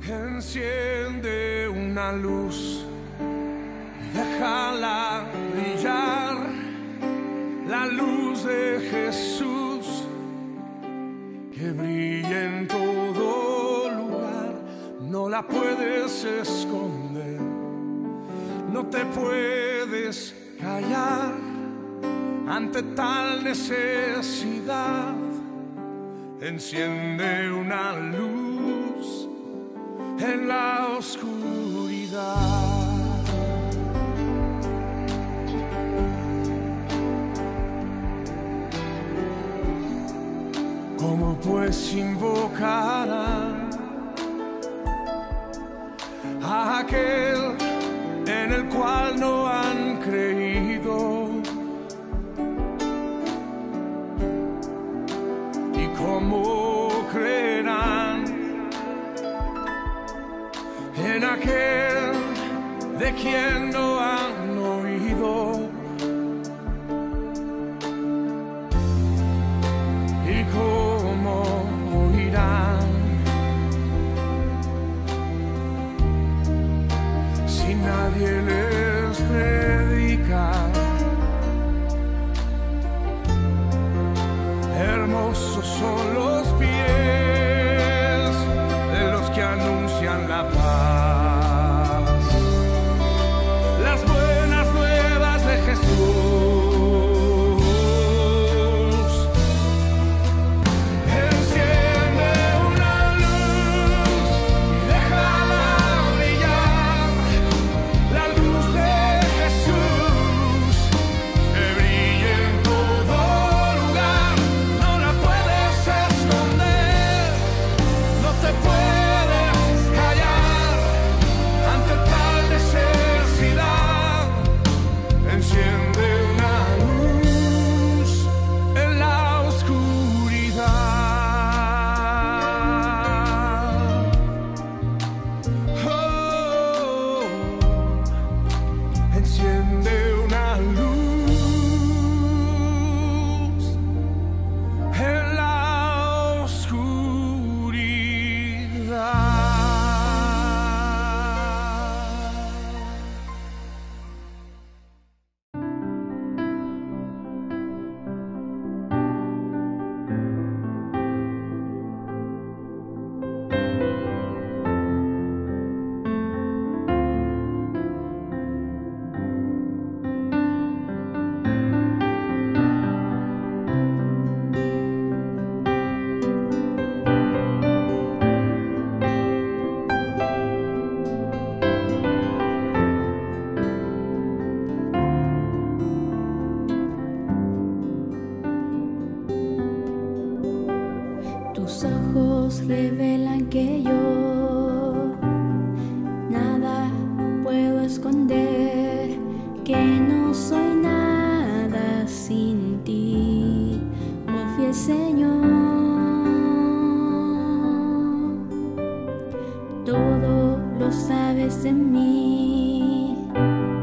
Enciende una luz, déjala brillar, la luz de Jesús, que brilla en todo lugar. No la puedes esconder, no te puedes callar ante tal necesidad. Enciende una luz en la oscuridad. ¿Cómo pues invocarán a aquel en el cual no han creído? ¿Y cómo creerán en aquel de quien no han oído? ¿Y cómo oirán si nadie les predica? Hermosos son los pies de los que anuncian la paz, las buenas nuevas de Jesús. Tus ojos revelan que yo nada puedo esconder, que no soy nada sin ti, oh fiel Señor. Todo lo sabes de mí,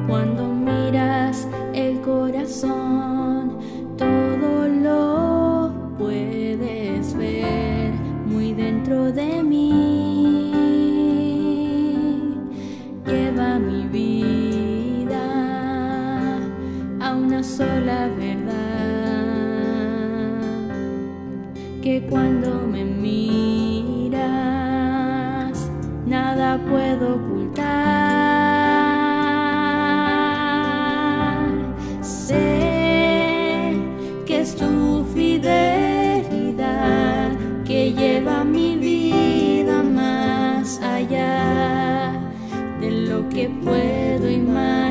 cuando miras el corazón, todo lo puedes ver muy dentro de mí. Lleva mi vida a una sola verdad, que cuando me miras nada puedo ocultar. Sé que es tu fidelidad que lleva mi vida más allá de lo que puedo imaginar.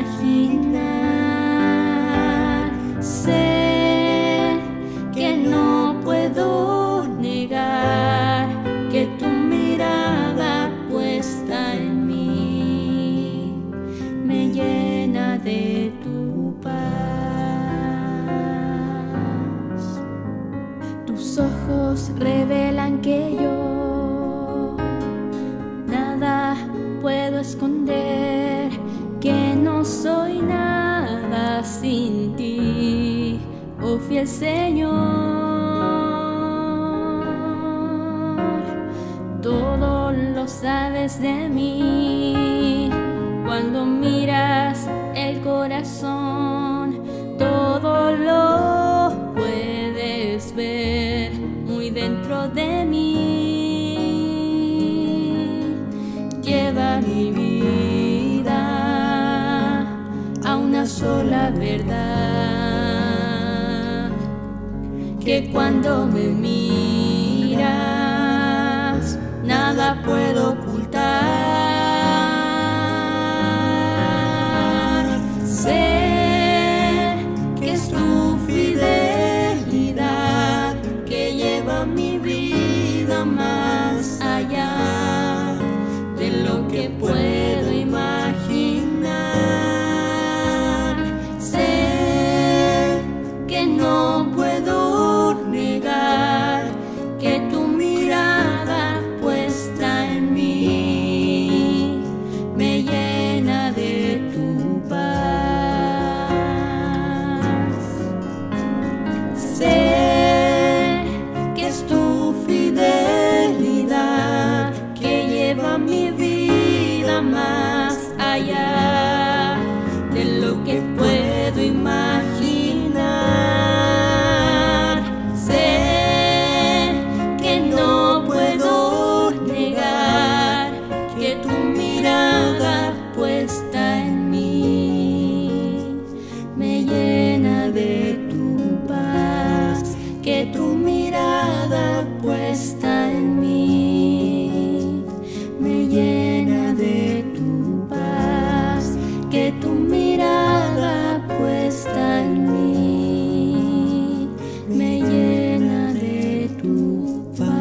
Sé que no puedo negar que tu mirada puesta en mí me llena de tu paz. Tus ojos revelan que yo nada puedo esconder, que no soy nada sin ti, oh fiel Señor. Todo lo sabes de mí. Cuando miras el corazón, todo lo puedes ver muy dentro de mí. Lleva mi vida a una sola verdad, que cuando me miras nada puedo ocultar. Sé que es tu fidelidad que lleva mi vida más allá de lo que puedo imaginar. Sé que no puedo negar que tu mirada puesta en mí me llena de tu paz. Sé que es tu fidelidad que lleva mi vida más allá de lo que puedo imaginar. Sé que no puedo negar que tu mirada puesta en mí me llena de tu paz, que tu mirada puesta en mí me llena de tu paz, que tu mirada puesta en mí me llena de tu paz.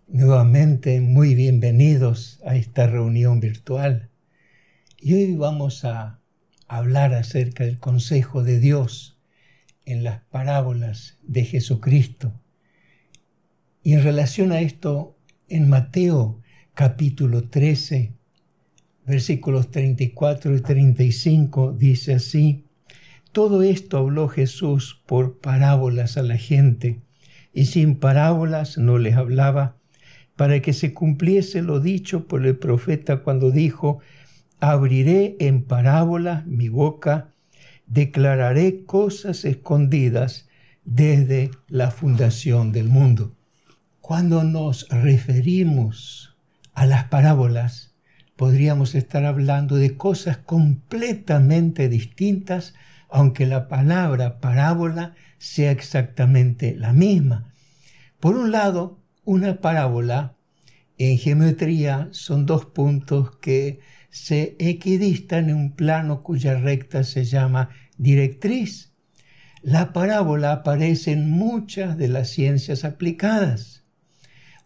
Nuevamente, muy bienvenidos a esta reunión virtual. Y hoy vamos a hablar acerca del consejo de Dios en las parábolas de Jesucristo. Y en relación a esto, en Mateo capítulo 13, versículos 34 y 35, dice así: todo esto habló Jesús por parábolas a la gente, y sin parábolas no les hablaba, para que se cumpliese lo dicho por el profeta cuando dijo: abriré en parábolas mi boca, declararé cosas escondidas desde la fundación del mundo. Cuando nos referimos a las parábolas, podríamos estar hablando de cosas completamente distintas, aunque la palabra parábola sea exactamente la misma. Por un lado, una parábola en geometría son dos puntos que se equidistan en un plano cuya recta se llama directriz. La parábola aparece en muchas de las ciencias aplicadas.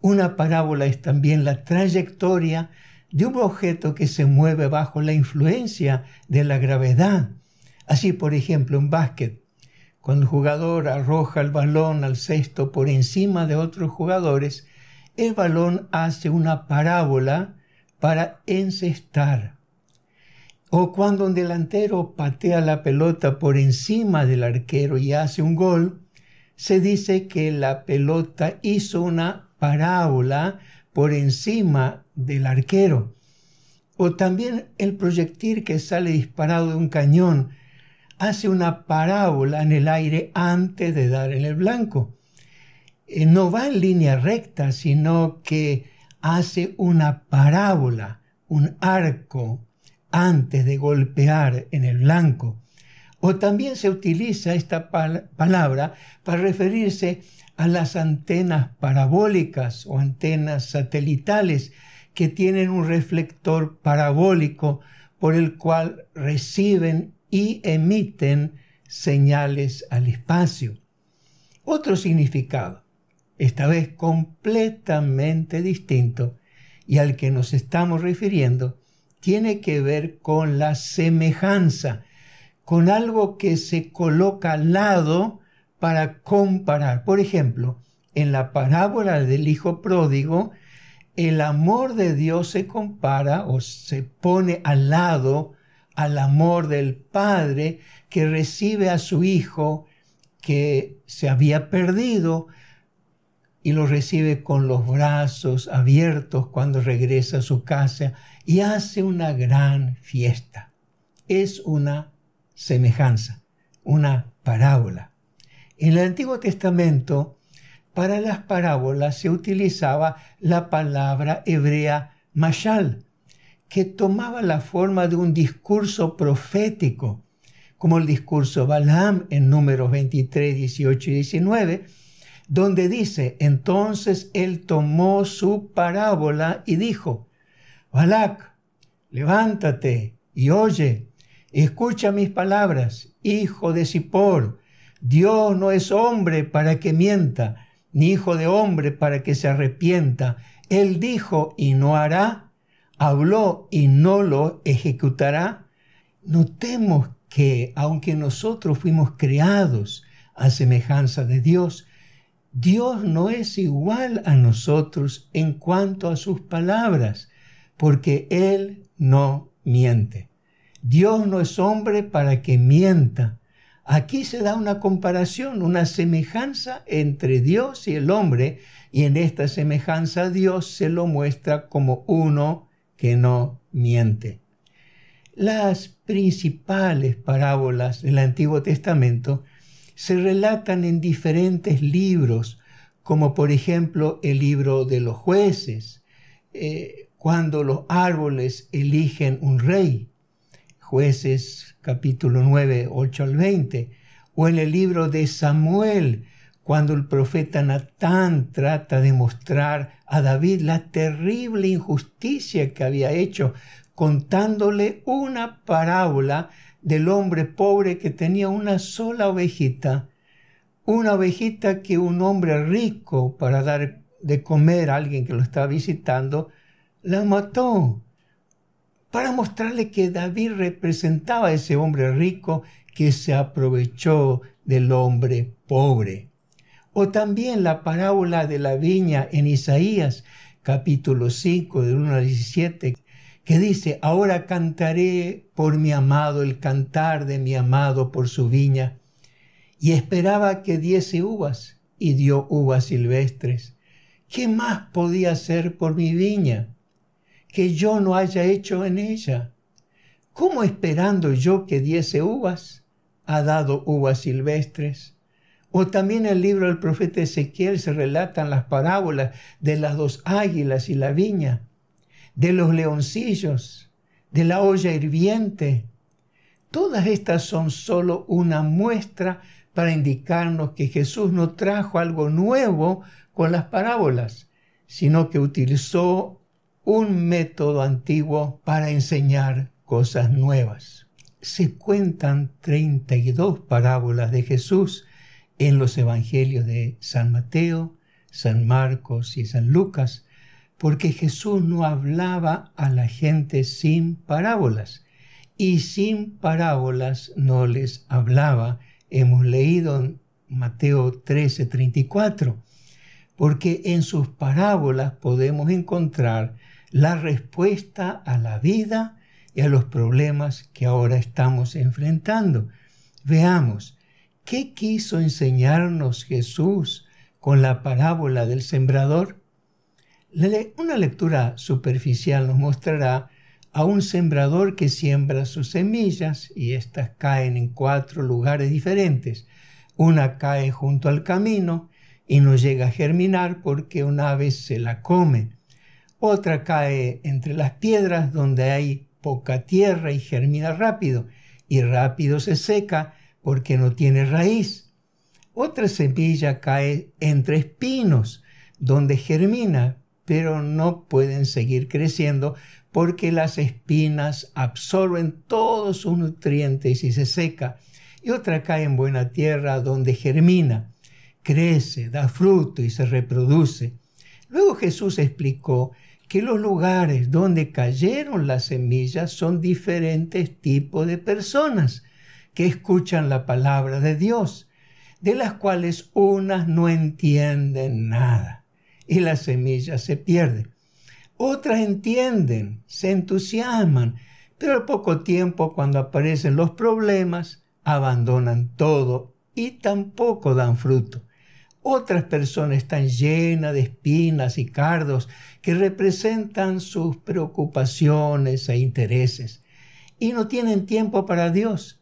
Una parábola es también la trayectoria de un objeto que se mueve bajo la influencia de la gravedad. Así, por ejemplo, en básquet, cuando el jugador arroja el balón al cesto por encima de otros jugadores, el balón hace una parábola para encestar. O cuando un delantero patea la pelota por encima del arquero y hace un gol, se dice que la pelota hizo una parábola por encima del arquero. O también el proyectil que sale disparado de un cañón hace una parábola en el aire antes de dar en el blanco. No va en línea recta, sino que hace una parábola, un arco, antes de golpear en el blanco. O también se utiliza esta palabra para referirse a las antenas parabólicas o antenas satelitales que tienen un reflector parabólico por el cual reciben y emiten señales al espacio. Otro significado, esta vez completamente distinto y al que nos estamos refiriendo, tiene que ver con la semejanza, con algo que se coloca al lado para comparar. Por ejemplo, en la parábola del hijo pródigo, el amor de Dios se compara o se pone al lado al amor del padre que recibe a su hijo que se había perdido y lo recibe con los brazos abiertos cuando regresa a su casa y hace una gran fiesta. Es una semejanza, una parábola. En el Antiguo Testamento, para las parábolas se utilizaba la palabra hebrea mashal, que tomaba la forma de un discurso profético, como el discurso Balaam en Números 23, 18 y 19, donde dice: entonces él tomó su parábola y dijo: Balac, levántate y oye, escucha mis palabras, hijo de Zippor. Dios no es hombre para que mienta, ni hijo de hombre para que se arrepienta. Él dijo y no hará, habló y no lo ejecutará. Notemos que aunque nosotros fuimos creados a semejanza de Dios, Dios no es igual a nosotros en cuanto a sus palabras, porque Él no miente. Dios no es hombre para que mienta. Aquí se da una comparación, una semejanza entre Dios y el hombre, y en esta semejanza Dios se lo muestra como uno que no miente. Las principales parábolas del Antiguo Testamento se relatan en diferentes libros, como por ejemplo el libro de los jueces, cuando los árboles eligen un rey, Jueces capítulo 9, 8 al 20, o en el libro de Samuel, cuando el profeta Natán trata de mostrar a David la terrible injusticia que había hecho, contándole una parábola del hombre pobre que tenía una sola ovejita, una ovejita que un hombre rico, para dar de comer a alguien que lo estaba visitando, la mató, para mostrarle que David representaba a ese hombre rico que se aprovechó del hombre pobre. O también la parábola de la viña en Isaías, capítulo 5, del 1 al 17, que dice: ahora cantaré por mi amado el cantar de mi amado por su viña. Y esperaba que diese uvas, y dio uvas silvestres. ¿Qué más podía hacer por mi viña que yo no haya hecho en ella? ¿Cómo esperando yo que diese uvas, ha dado uvas silvestres? O también en el libro del profeta Ezequiel se relatan las parábolas de las dos águilas y la viña, de los leoncillos, de la olla hirviente. Todas estas son solo una muestra para indicarnos que Jesús no trajo algo nuevo con las parábolas, sino que utilizó un método antiguo para enseñar cosas nuevas. Se cuentan 32 parábolas de Jesús en los evangelios de San Mateo, San Marcos y San Lucas, porque Jesús no hablaba a la gente sin parábolas, y sin parábolas no les hablaba. Hemos leído en Mateo 13:34, porque en sus parábolas podemos encontrar la respuesta a la vida y a los problemas que ahora estamos enfrentando. Veamos, ¿qué quiso enseñarnos Jesús con la parábola del sembrador? Una lectura superficial nos mostrará a un sembrador que siembra sus semillas y éstas caen en 4 lugares diferentes. Una cae junto al camino y no llega a germinar porque un ave se la come. Otra cae entre las piedras donde hay poca tierra y germina rápido, y rápido se seca porque no tiene raíz. Otra semilla cae entre espinos donde germina, pero no pueden seguir creciendo porque las espinas absorben todos sus nutrientes y se seca. Y otra cae en buena tierra donde germina, crece, da fruto y se reproduce. Luego Jesús explicó que los lugares donde cayeron las semillas son diferentes tipos de personas que escuchan la palabra de Dios. de las cuales unas no entienden nada y la semilla se pierde. Otras entienden, se entusiasman, pero al poco tiempo, cuando aparecen los problemas, abandonan todo y tampoco dan fruto. Otras personas están llenas de espinas y cardos que representan sus preocupaciones e intereses y no tienen tiempo para Dios.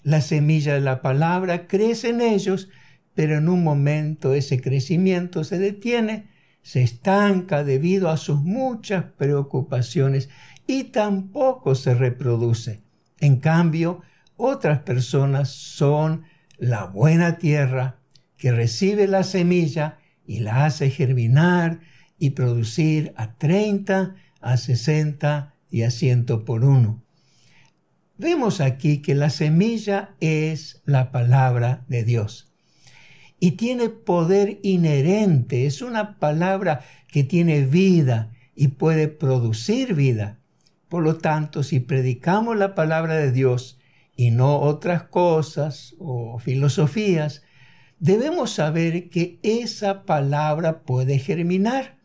La semilla de la palabra crece en ellos, pero en un momento ese crecimiento se detiene, se estanca debido a sus muchas preocupaciones y tampoco se reproduce. En cambio, otras personas son la buena tierra que recibe la semilla y la hace germinar y producir a 30, a 60 y a 100 por uno. Vemos aquí que la semilla es la palabra de Dios y tiene poder inherente. Es una palabra que tiene vida y puede producir vida. Por lo tanto, si predicamos la palabra de Dios y no otras cosas o filosofías, debemos saber que esa palabra puede germinar,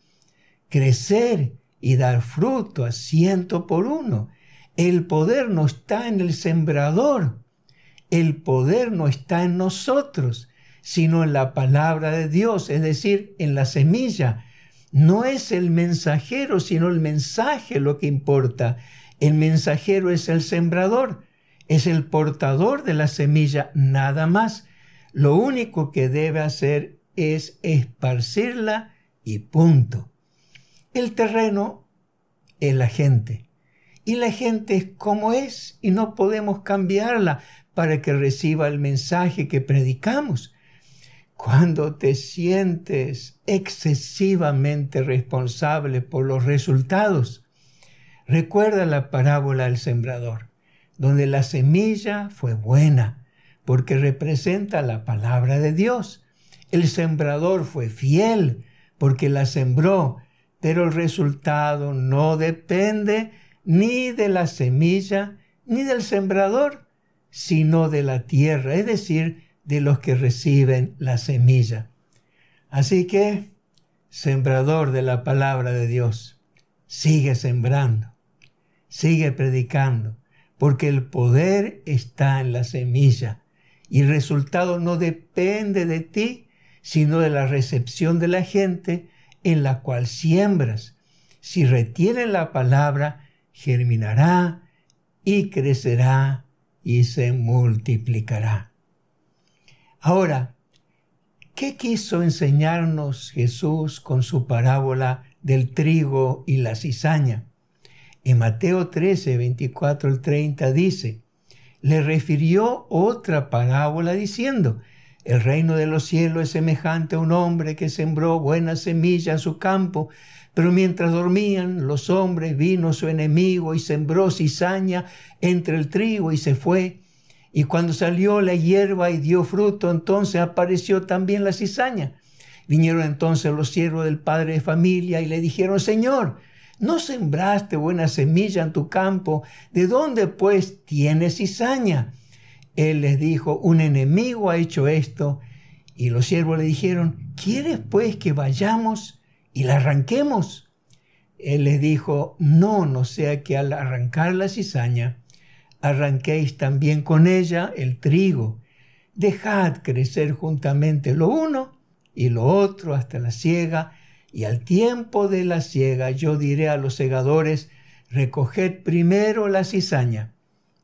crecer y dar fruto a 100 por uno. El poder no está en el sembrador, el poder no está en nosotros, sino en la palabra de Dios, es decir, en la semilla. No es el mensajero, sino el mensaje lo que importa. El mensajero es el sembrador, es el portador de la semilla, nada más. Lo único que debe hacer es esparcirla y punto. El terreno es la gente. Y la gente es como es y no podemos cambiarla para que reciba el mensaje que predicamos. Cuando te sientes excesivamente responsable por los resultados, recuerda la parábola del sembrador, donde la semilla fue buena, porque representa la palabra de Dios. El sembrador fue fiel, porque la sembró, pero el resultado no depende ni de la semilla, ni del sembrador, sino de la tierra, es decir, de los que reciben la semilla. Así que, sembrador de la palabra de Dios, sigue sembrando, sigue predicando, porque el poder está en la semilla y el resultado no depende de ti, sino de la recepción de la gente en la cual siembras. Si retiene la palabra, germinará y crecerá y se multiplicará. Ahora, ¿qué quiso enseñarnos Jesús con su parábola del trigo y la cizaña? En Mateo 13, 24 al 30 dice, le refirió otra parábola diciendo, el reino de los cielos es semejante a un hombre que sembró buena semilla a su campo, pero mientras dormían los hombres, vino su enemigo y sembró cizaña entre el trigo y se fue. Y cuando salió la hierba y dio fruto, entonces apareció también la cizaña. Vinieron entonces los siervos del padre de familia y le dijeron, Señor, ¿no sembraste buena semilla en tu campo? ¿De dónde pues tienes cizaña? Él les dijo, un enemigo ha hecho esto. Y los siervos le dijeron, ¿quieres pues que vayamos y la arranquemos? Él les dijo, no sea que al arrancar la cizaña, arranquéis también con ella el trigo. Dejad crecer juntamente lo uno y lo otro hasta la siega, y al tiempo de la siega yo diré a los segadores, recoged primero la cizaña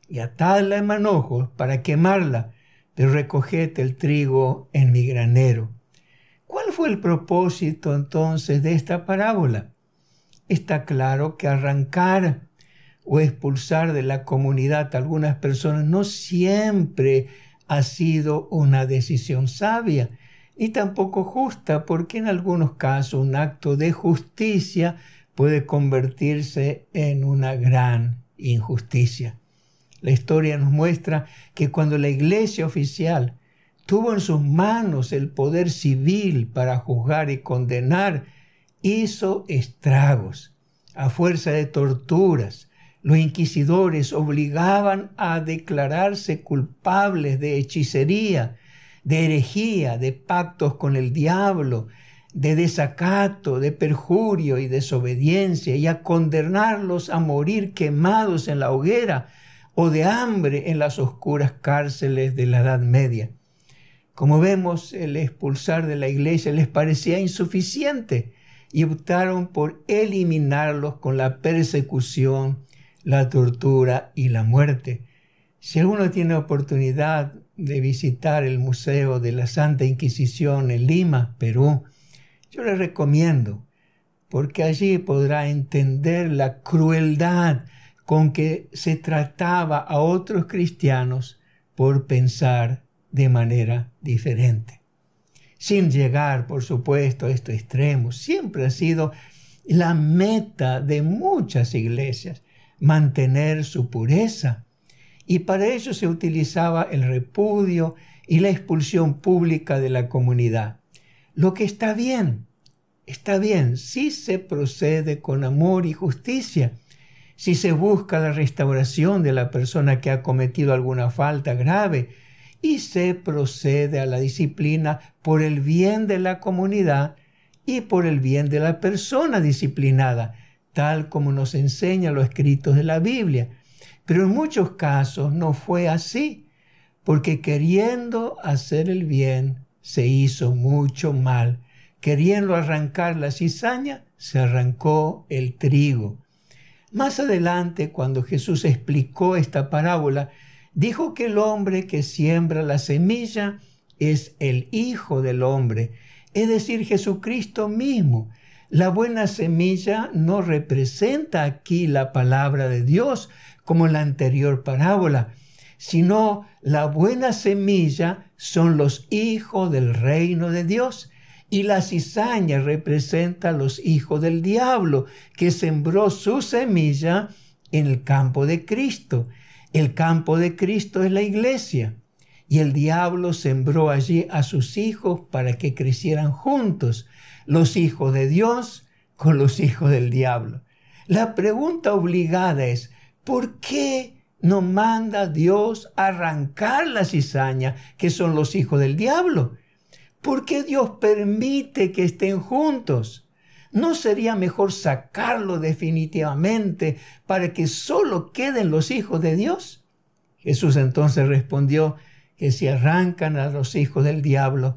y atadla en manojos para quemarla, pero recoged el trigo en mi granero. ¿Cuál fue el propósito entonces de esta parábola? Está claro que arrancar o expulsar de la comunidad a algunas personas no siempre ha sido una decisión sabia, ni tampoco justa, porque en algunos casos un acto de justicia puede convertirse en una gran injusticia. La historia nos muestra que cuando la iglesia oficial tuvo en sus manos el poder civil para juzgar y condenar, hizo estragos. A fuerza de torturas, los inquisidores obligaban a declararse culpables de hechicería, de herejía, de pactos con el diablo, de desacato, de perjurio y desobediencia, y a condenarlos a morir quemados en la hoguera o de hambre en las oscuras cárceles de la Edad Media. Como vemos, el expulsar de la iglesia les parecía insuficiente y optaron por eliminarlos con la persecución, la tortura y la muerte. Si alguno tiene oportunidad de visitar el Museo de la Santa Inquisición en Lima, Perú, yo le recomiendo, porque allí podrá entender la crueldad con que se trataba a otros cristianos por pensar de manera diferente. Sin llegar, por supuesto, a estos extremos, siempre ha sido la meta de muchas iglesias, mantener su pureza. Y para ello se utilizaba el repudio y la expulsión pública de la comunidad. Lo que está bien si se procede con amor y justicia, si se busca la restauración de la persona que ha cometido alguna falta grave y se procede a la disciplina por el bien de la comunidad y por el bien de la persona disciplinada, tal como nos enseñan los escritos de la Biblia. Pero en muchos casos no fue así, porque queriendo hacer el bien se hizo mucho mal. Queriendo arrancar la cizaña, se arrancó el trigo. Más adelante, cuando Jesús explicó esta parábola, dijo que el hombre que siembra la semilla es el Hijo del Hombre, es decir, Jesucristo mismo. La buena semilla no representa aquí la palabra de Dios, como en la anterior parábola, sino la buena semilla son los hijos del reino de Dios, y la cizaña representa a los hijos del diablo, que sembró su semilla en el campo de Cristo. El campo de Cristo es la iglesia, y el diablo sembró allí a sus hijos para que crecieran juntos, los hijos de Dios con los hijos del diablo. La pregunta obligada es, ¿por qué no manda Dios arrancar la cizaña, que son los hijos del diablo? ¿Por qué Dios permite que estén juntos? ¿No sería mejor sacarlo definitivamente para que solo queden los hijos de Dios? Jesús entonces respondió que si arrancan a los hijos del diablo,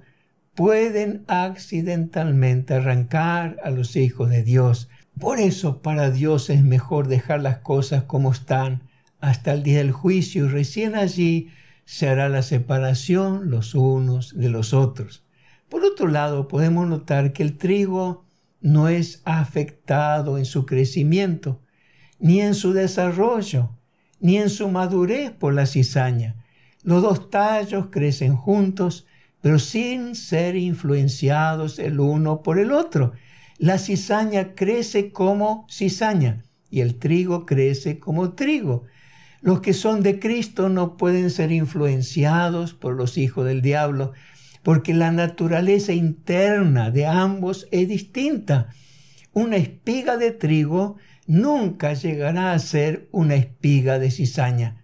pueden accidentalmente arrancar a los hijos de Dios. Por eso para Dios es mejor dejar las cosas como están hasta el día del juicio, y recién allí se hará la separación los unos de los otros. Por otro lado, podemos notar que el trigo no es afectado en su crecimiento, ni en su desarrollo, ni en su madurez por la cizaña. Los dos tallos crecen juntos, pero sin ser influenciados el uno por el otro. La cizaña crece como cizaña y el trigo crece como trigo. Los que son de Cristo no pueden ser influenciados por los hijos del diablo, porque la naturaleza interna de ambos es distinta. Una espiga de trigo nunca llegará a ser una espiga de cizaña,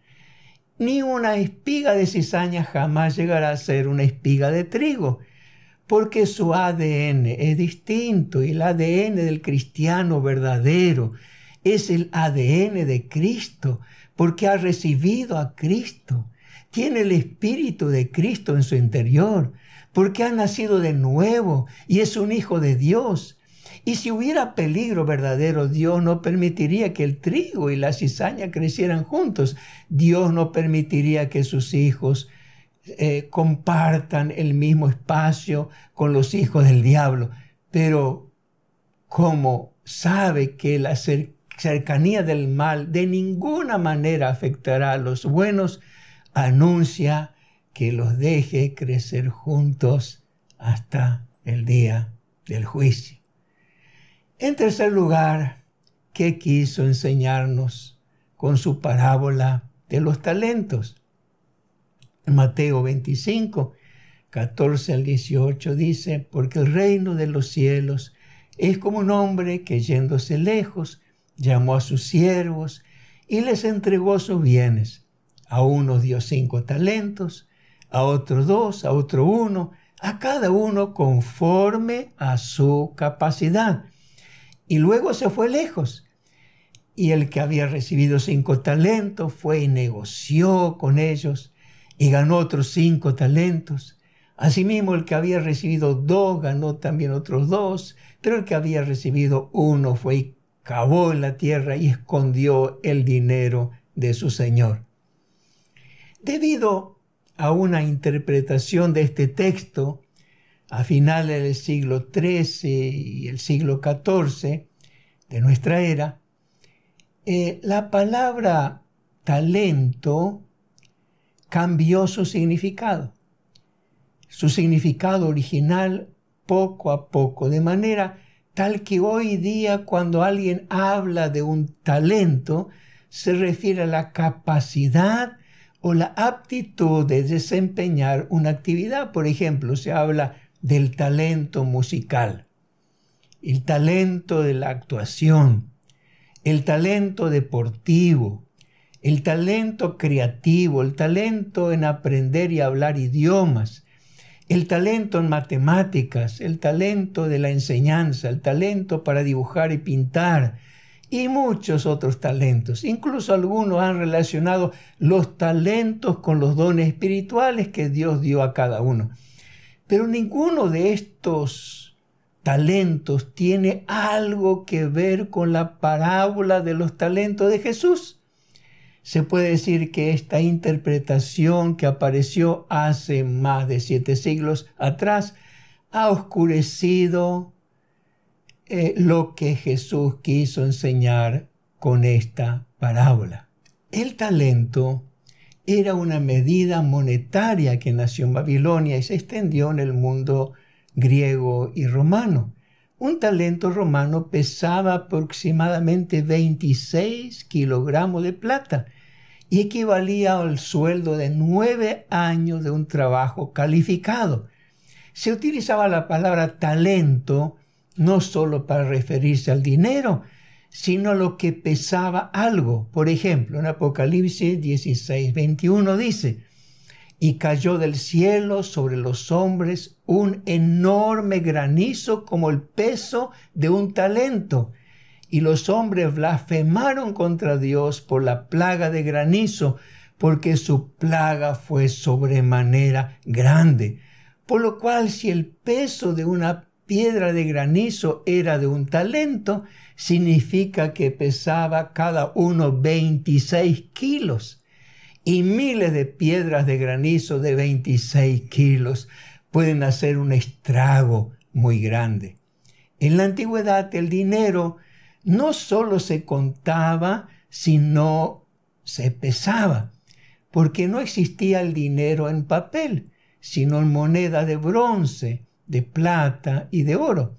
ni una espiga de cizaña jamás llegará a ser una espiga de trigo, porque su ADN es distinto, y el ADN del cristiano verdadero es el ADN de Cristo, porque ha recibido a Cristo, tiene el Espíritu de Cristo en su interior, porque ha nacido de nuevo y es un hijo de Dios. Y si hubiera peligro verdadero, Dios no permitiría que el trigo y la cizaña crecieran juntos. Dios no permitiría que sus hijos compartan el mismo espacio con los hijos del diablo. Pero como sabe que la cercanía del mal de ninguna manera afectará a los buenos, anuncia que los deje crecer juntos hasta el día del juicio. En tercer lugar, ¿qué quiso enseñarnos con su parábola de los talentos? En Mateo 25, 14 al 18 dice, porque el reino de los cielos es como un hombre que yéndose lejos, llamó a sus siervos y les entregó sus bienes. A unos dio 5 talentos, a otro 2, a otro 1, a cada uno conforme a su capacidad. Y luego se fue lejos. Y el que había recibido 5 talentos fue y negoció con ellos y ganó otros 5 talentos. Asimismo, el que había recibido 2 ganó también otros 2, pero el que había recibido 1 fue y cavó en la tierra y escondió el dinero de su señor. Debido a una interpretación de este texto a finales del siglo XIII y el siglo XIV de nuestra era, la palabra talento cambió su significado. Su significado original poco a poco, de manera tal que hoy día cuando alguien habla de un talento, se refiere a la capacidad o la aptitud de desempeñar una actividad. Por ejemplo, se habla del talento musical, el talento de la actuación, el talento deportivo, el talento creativo, el talento en aprender y hablar idiomas, el talento en matemáticas, el talento de la enseñanza, el talento para dibujar y pintar, y muchos otros talentos. Incluso algunos han relacionado los talentos con los dones espirituales que Dios dio a cada uno. Pero ninguno de estos talentos tiene algo que ver con la parábola de los talentos de Jesús. Se puede decir que esta interpretación que apareció hace más de 7 siglos atrás ha oscurecido lo que Jesús quiso enseñar con esta parábola. El talento era una medida monetaria que nació en Babilonia y se extendió en el mundo griego y romano. Un talento romano pesaba aproximadamente 26 kilogramos de plata y equivalía al sueldo de 9 años de un trabajo calificado. Se utilizaba la palabra talento no solo para referirse al dinero, sino a lo que pesaba algo. Por ejemplo, en Apocalipsis 16:21 dice: y cayó del cielo sobre los hombres un enorme granizo como el peso de un talento. Y los hombres blasfemaron contra Dios por la plaga de granizo, porque su plaga fue sobremanera grande. Por lo cual, si el peso de una piedra de granizo era de un talento, significa que pesaba cada uno 26 kilos. Y miles de piedras de granizo de 26 kilos pueden hacer un estrago muy grande. En la antigüedad el dinero no solo se contaba, sino se pesaba, porque no existía el dinero en papel, sino en moneda de bronce, de plata y de oro.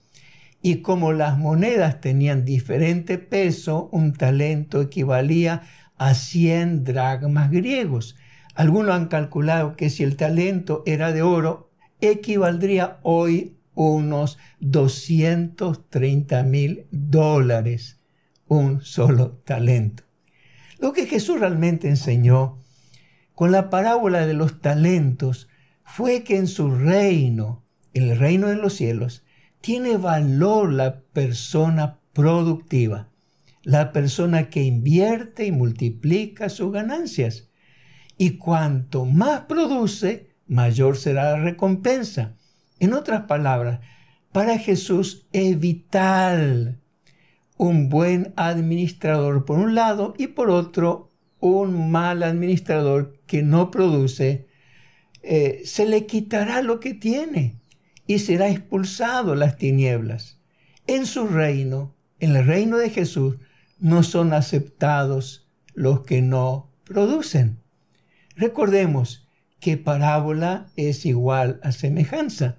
Y como las monedas tenían diferente peso, un talento equivalía a 100 dracmas griegos. Algunos han calculado que si el talento era de oro, equivaldría hoy unos $230,000, un solo talento. Lo que Jesús realmente enseñó con la parábola de los talentos fue que en su reino, el reino de los cielos, tiene valor la persona productiva, la persona que invierte y multiplica sus ganancias. Y cuanto más produce, mayor será la recompensa. En otras palabras, para Jesús es vital un buen administrador por un lado y por otro un mal administrador que no produce. Se le quitará lo que tiene y será expulsado las tinieblas. En su reino, en el reino de Jesús, no son aceptados los que no producen. Recordemos que parábola es igual a semejanza,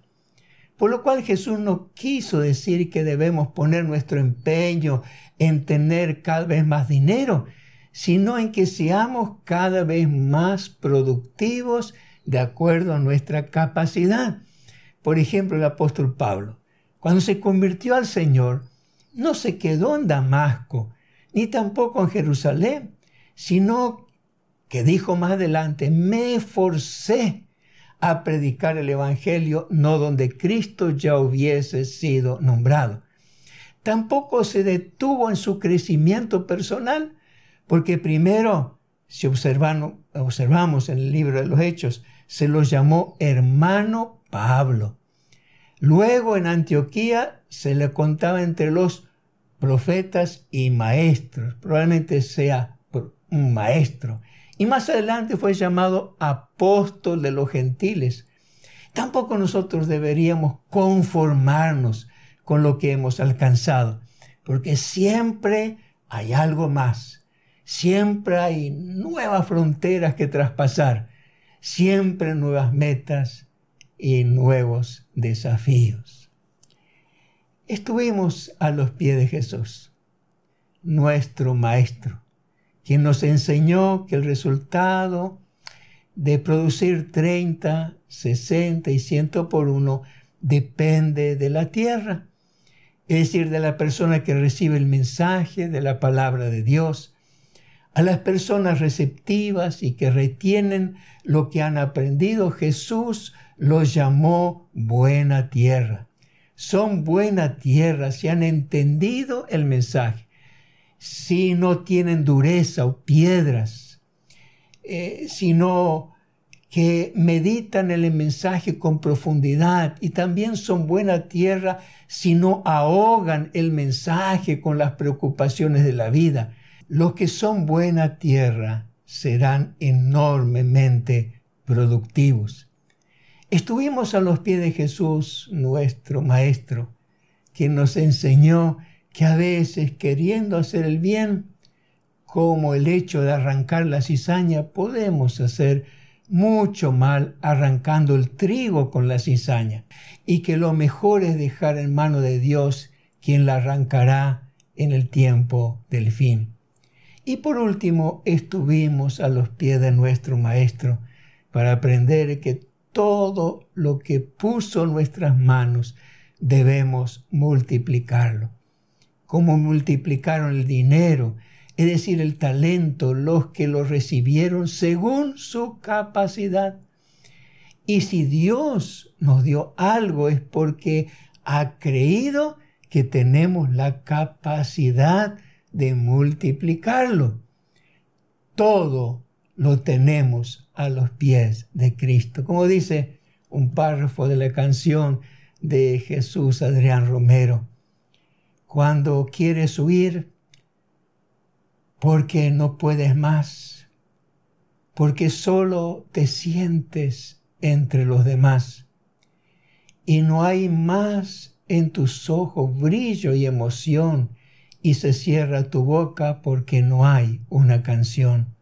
por lo cual Jesús no quiso decir que debemos poner nuestro empeño en tener cada vez más dinero, sino en que seamos cada vez más productivos de acuerdo a nuestra capacidad. Por ejemplo, el apóstol Pablo, cuando se convirtió al Señor, no se quedó en Damasco, ni tampoco en Jerusalén, sino que dijo más adelante: me esforcé a predicar el Evangelio, no donde Cristo ya hubiese sido nombrado. Tampoco se detuvo en su crecimiento personal, porque primero, si observamos en el libro de los Hechos, se los llamó hermano Pablo. Luego en Antioquía se le contaba entre los profetas y maestros, probablemente sea un maestro. Y más adelante fue llamado apóstol de los gentiles. Tampoco nosotros deberíamos conformarnos con lo que hemos alcanzado, porque siempre hay algo más. Siempre hay nuevas fronteras que traspasar, siempre nuevas metas y nuevos desafíos. Estuvimos a los pies de Jesús, nuestro Maestro, quien nos enseñó que el resultado de producir 30, 60 y 100 por uno depende de la tierra, es decir, de la persona que recibe el mensaje de la palabra de Dios. A las personas receptivas y que retienen lo que han aprendido, Jesús los llamó buena tierra. Son buena tierra si han entendido el mensaje, si no tienen dureza o piedras, sino que meditan en el mensaje con profundidad, y también son buena tierra si no ahogan el mensaje con las preocupaciones de la vida. Los que son buena tierra serán enormemente productivos. Estuvimos a los pies de Jesús, nuestro Maestro, quien nos enseñó que a veces, queriendo hacer el bien, como el hecho de arrancar la cizaña, podemos hacer mucho mal arrancando el trigo con la cizaña, y que lo mejor es dejar en mano de Dios, quien la arrancará en el tiempo del fin. Y por último, estuvimos a los pies de nuestro Maestro para aprender que todo lo que puso en nuestras manos debemos multiplicarlo. Como multiplicaron el dinero, es decir, el talento, los que lo recibieron según su capacidad. Y si Dios nos dio algo es porque ha creído que tenemos la capacidad de multiplicarlo. Todo lo tenemos a los pies de Cristo. Como dice un párrafo de la canción de Jesús Adrián Romero, cuando quieres huir porque no puedes más, porque solo te sientes entre los demás y no hay más en tus ojos brillo y emoción, y se cierra tu boca porque no hay una canción.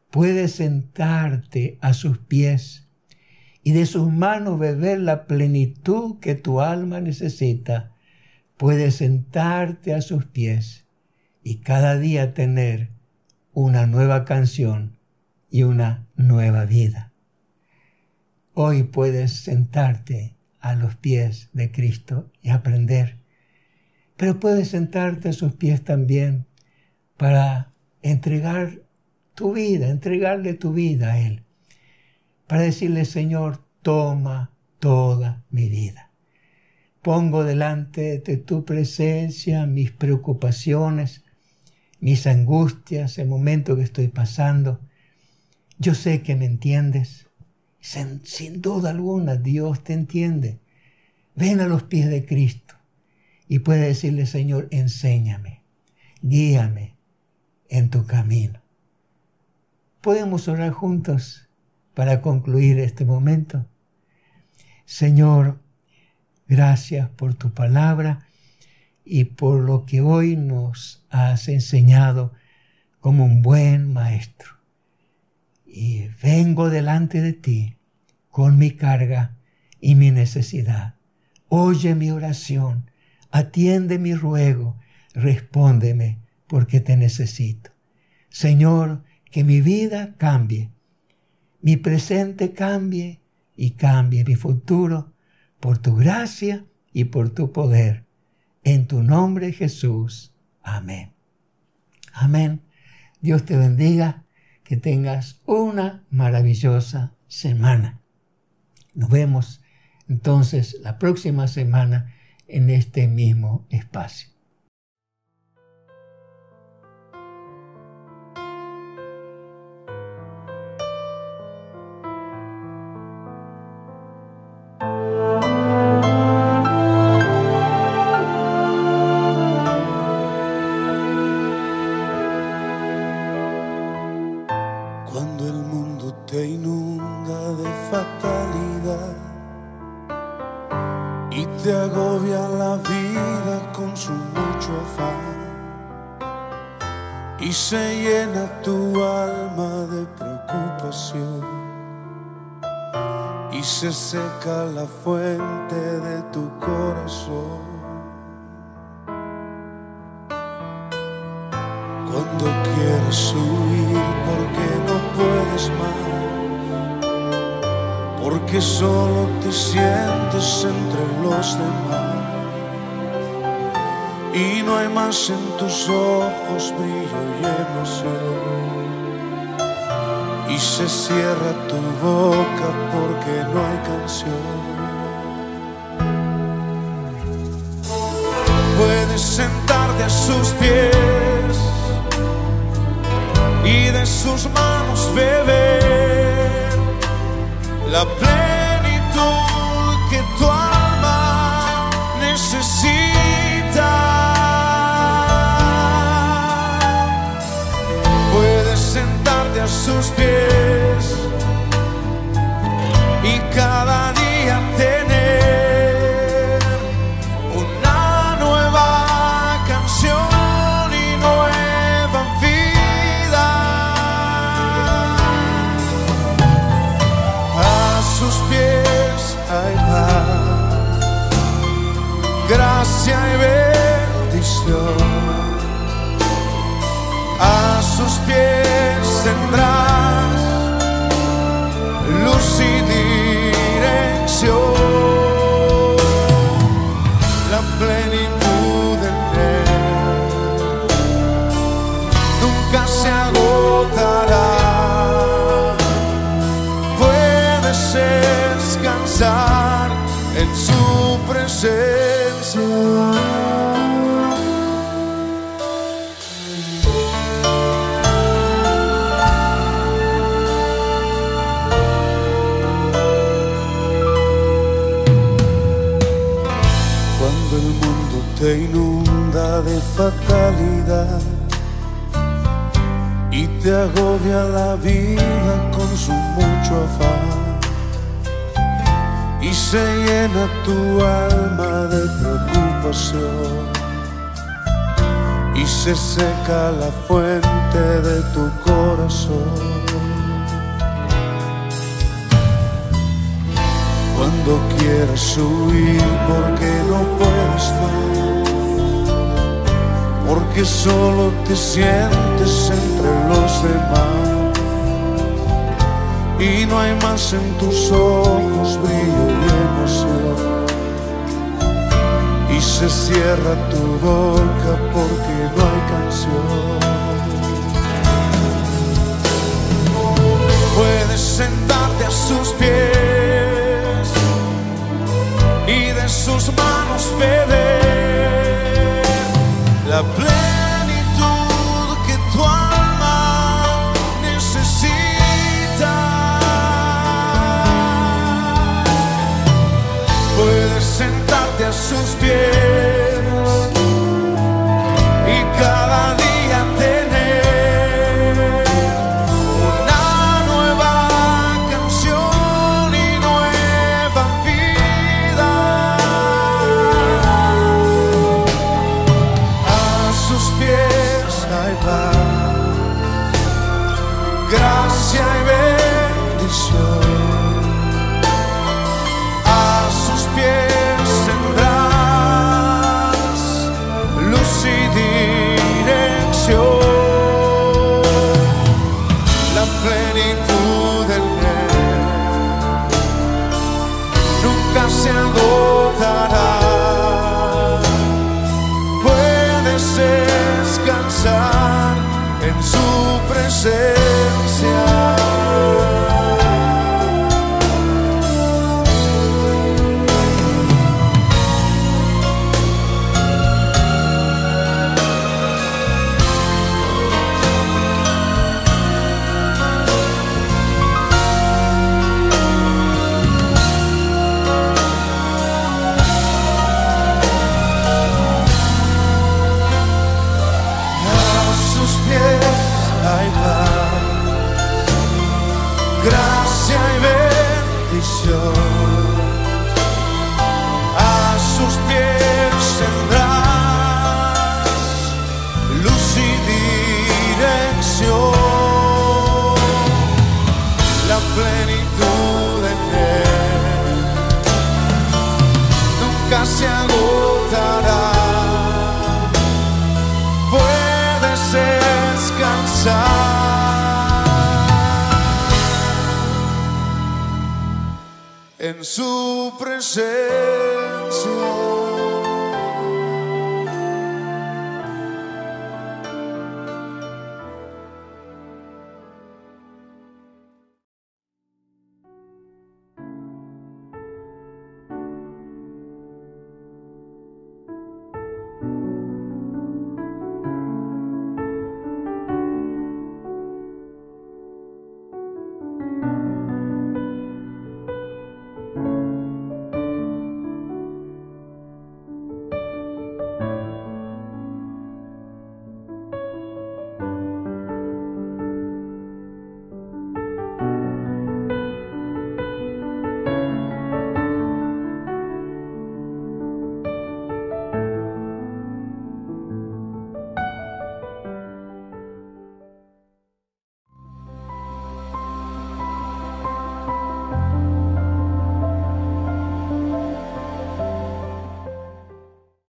Puedes sentarte a sus pies y de sus manos beber la plenitud que tu alma necesita. Puedes sentarte a sus pies y cada día tener una nueva canción y una nueva vida. Hoy puedes sentarte a los pies de Cristo y aprender, pero puedes sentarte a sus pies también para entregar tu vida, entregarle tu vida a Él, para decirle: Señor, toma toda mi vida. Pongo delante de tu presencia mis preocupaciones, mis angustias, el momento que estoy pasando. Yo sé que me entiendes. Sin duda alguna, Dios te entiende. Ven a los pies de Cristo y puedes decirle: Señor, enséñame, guíame en tu camino. ¿Podemos orar juntos para concluir este momento? Señor, gracias por tu palabra y por lo que hoy nos has enseñado como un buen maestro. Y vengo delante de ti con mi carga y mi necesidad. Oye mi oración, atiende mi ruego, respóndeme porque te necesito. Señor, que mi vida cambie, mi presente cambie y cambie mi futuro por tu gracia y por tu poder. En tu nombre, Jesús. Amén. Amén. Dios te bendiga. Que tengas una maravillosa semana. Nos vemos entonces la próxima semana en este mismo espacio. Cuando el mundo te inunda de fatalidad y te agobia la vida con su mucho afán, y se llena tu alma de preocupación, y se seca la fuente de tu corazón. Cuando quieres huir porque no puedes más, porque solo te sientes entre los demás, y no hay más en tus ojos brillo y emoción, y se cierra tu boca porque no hay canción. Puedes sentarte a sus pies y de sus manos beber la plenitud que tu alma necesita. Puedes sentarte a sus pies y cada día tener una nueva canción y nueva vida. A sus pies hay paz, gracia y bendición. A sus pies tendrás luz y dirección. La plenitud en él nunca se agotará. Puedes descansar en su presencia. Te inunda de fatalidad y te agobia la vida con su mucho afán, y se llena tu alma de preocupación, y se seca la fuente de tu corazón. Cuando quieras huir porque no puedes más, porque solo te sientes entre los demás, y no hay más en tus ojos brillo y emoción, y se cierra tu boca porque no hay canción. Puedes sentarte a sus pies y de sus manos beber la plenitud que tu alma necesita. Puedes sentarte a sus pies y cada día tener una nueva canción y nueva vida. A sus pies hay paz, gracia y bendición. A sus pies tendrás nunca se agotará. Puedes descansar en su presencia.